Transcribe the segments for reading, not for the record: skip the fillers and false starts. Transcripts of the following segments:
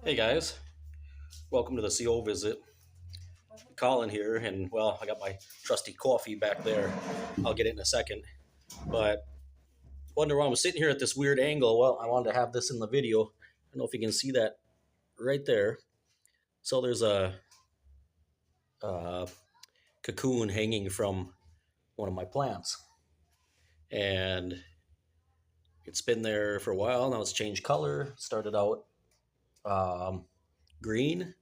Hey guys, welcome to the CO visit. Colin here, and well, I got my trusty coffee back there. I'll get it in a second. But wonder why I'm sitting here at this weird angle. Well, I wanted to have this in the video. I don't know if you can see that right there. So there's a cocoon hanging from one of my plants, and it's been there for a while. Now it's changed color. Started out um, green.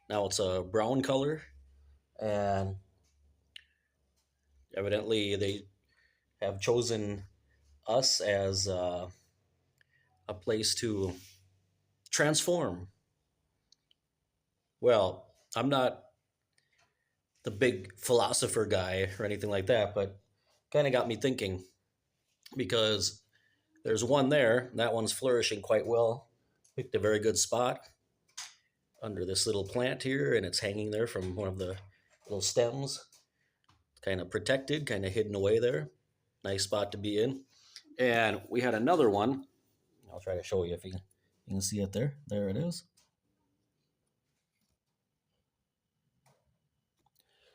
Now it's a brown color, and evidently they have chosen us as a place to transform. Well, I'm not the big philosopher guy or anything like that, but kind of got me thinking because there's one there. That one's flourishing quite well. Picked a very good spot under this little plant here, and it's hanging there from one of the little stems. Kind of protected, kind of hidden away there. Nice spot to be in. And we had another one. I'll try to show you if you can see it there. There it is.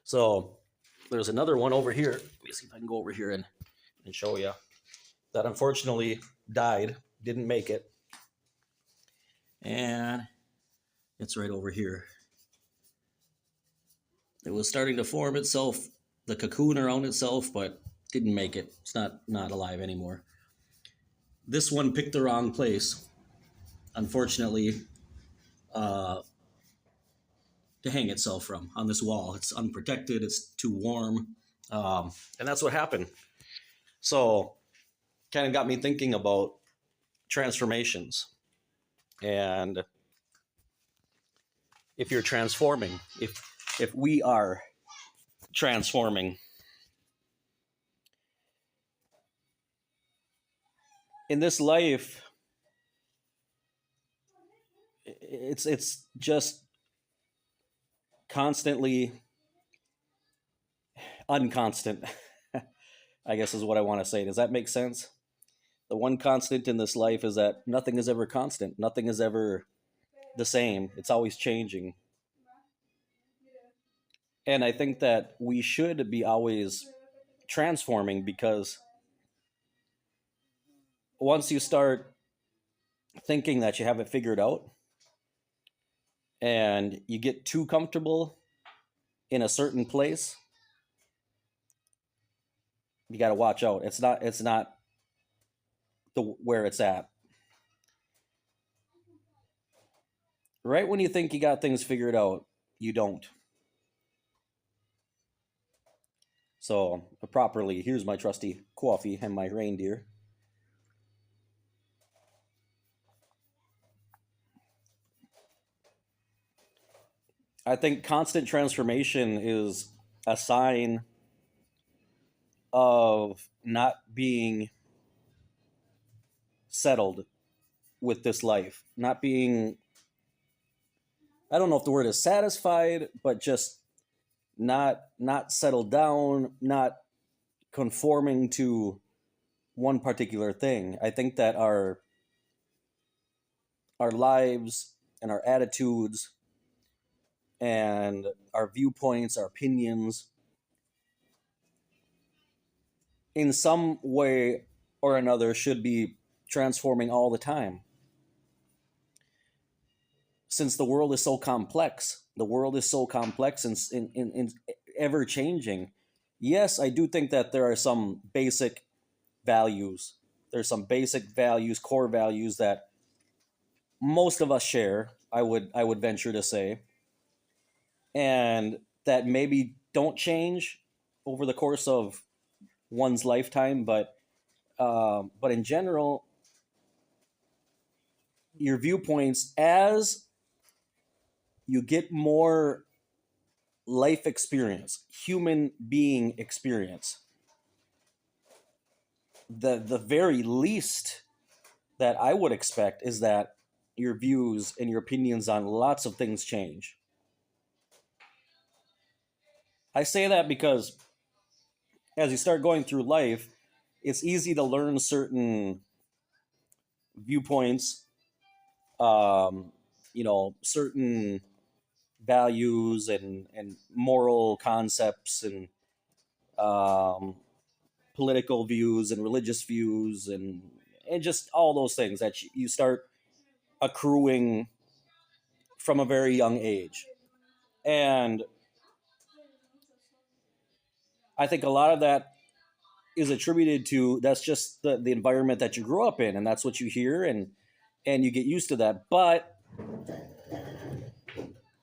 So there's another one over here. Let me see if I can go over here and show you. That unfortunately died, didn't make it. And it's right over here. It was starting to form itself, the cocoon around itself, but didn't make it. It's not alive anymore. This one picked the wrong place, unfortunately, to hang itself from on this wall. It's unprotected. It's too warm, and that's what happened. So, kind of got me thinking about transformations, and if you're transforming, if we are transforming in this life, it's just constantly unconstant. I guess is what I want to say. Does that make sense? The one constant in this life is that nothing is ever constant. Nothing is ever the same. It's always changing. And I think that we should be always transforming because once you start thinking that you have it figured out and you get too comfortable in a certain place, you got to watch out. It's not the where it's at. Right when you think you got things figured out, you don't. So, properly, here's my trusty coffee and my reindeer. I think constant transformation is a sign of not being settled with this life, not being, I don't know if the word is satisfied, but just not settled down, not conforming to one particular thing. I think that our lives and our attitudes and our viewpoints, our opinions, in some way or another, should be transforming all the time. Since the world is so complex, and ever changing. Yes, I do think that there are some basic values. There's some basic values, core values that most of us share. I would venture to say, and that maybe don't change over the course of one's lifetime, but in general, your viewpoints as you get more life experience, human being experience, the very least that I would expect is that your views and your opinions on lots of things change. I say that because as you start going through life, it's easy to learn certain viewpoints, um, certain values and moral concepts and um, political views and religious views and just all those things that you start accruing from a very young age. And I think a lot of that is attributed to that's just the environment that you grew up in, and that's what you hear, and you get used to that. But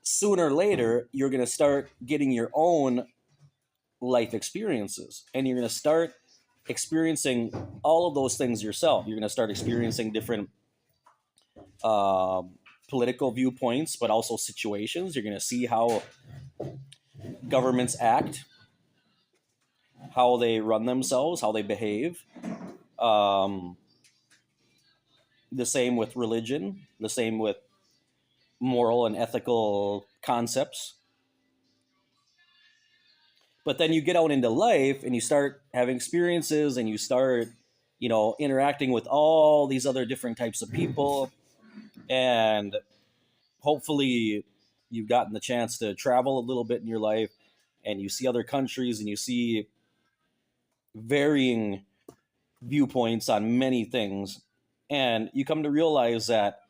sooner or later, you're going to start getting your own life experiences, and you're going to start experiencing all of those things yourself. You're going to start experiencing different um political viewpoints, but also situations. You're going to see how governments act, how they run themselves, how they behave. Um, the same with religion, the same with moral and ethical concepts. But then you get out into life and you start having experiences and you start, interacting with all these other different types of people. And hopefully you've gotten the chance to travel a little bit in your life and you see other countries and you see varying viewpoints on many things. And you come to realize that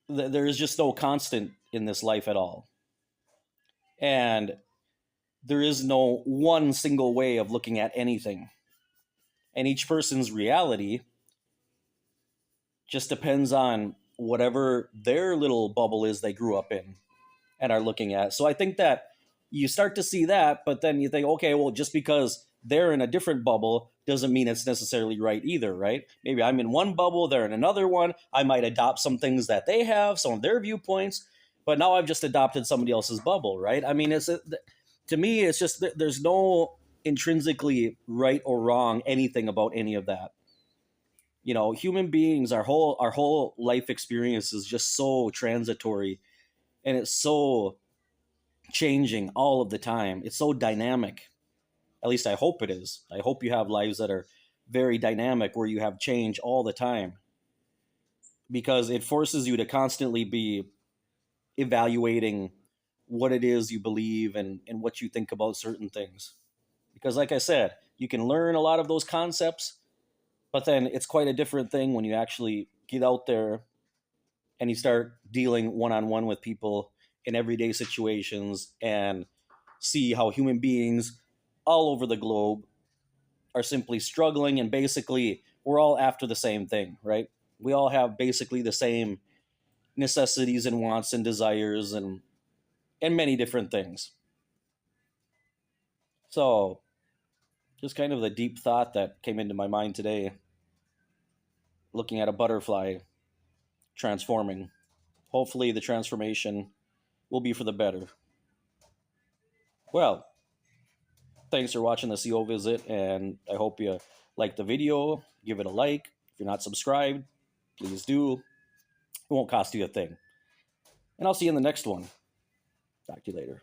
there is just no constant in this life at all. And there is no one single way of looking at anything. And each person's reality just depends on whatever their little bubble is they grew up in and are looking at. So I think that you start to see that, but then you think, okay, well, just because they're in a different bubble doesn't mean it's necessarily right either, right? Maybe I'm in one bubble, they're in another one. I might adopt some things that they have, some of their viewpoints, but now I've just adopted somebody else's bubble, right? I mean, to me, it's just there's no intrinsically right or wrong anything about any of that. Human beings, our whole life experience is just so transitory, and it's so changing all of the time. It's so dynamic. At least I hope it is. I hope you have lives that are very dynamic where you have change all the time, because it forces you to constantly be evaluating what it is you believe and what you think about certain things. Because, like I said, you can learn a lot of those concepts, but then it's quite a different thing when you actually get out there and you start dealing one on one with people in everyday situations and see how human beings all over the globe are simply struggling, and basically we're all after the same thing, right? We all have basically the same necessities and wants and desires and many different things. So, just kind of the deep thought that came into my mind today, looking at a butterfly transforming. Hopefully, the transformation will be for the better. Well, thanks for watching the CO visit, and I hope you like the video. Give it a like. If you're not subscribed, please do. It won't cost you a thing. And I'll see you in the next one. Talk to you later.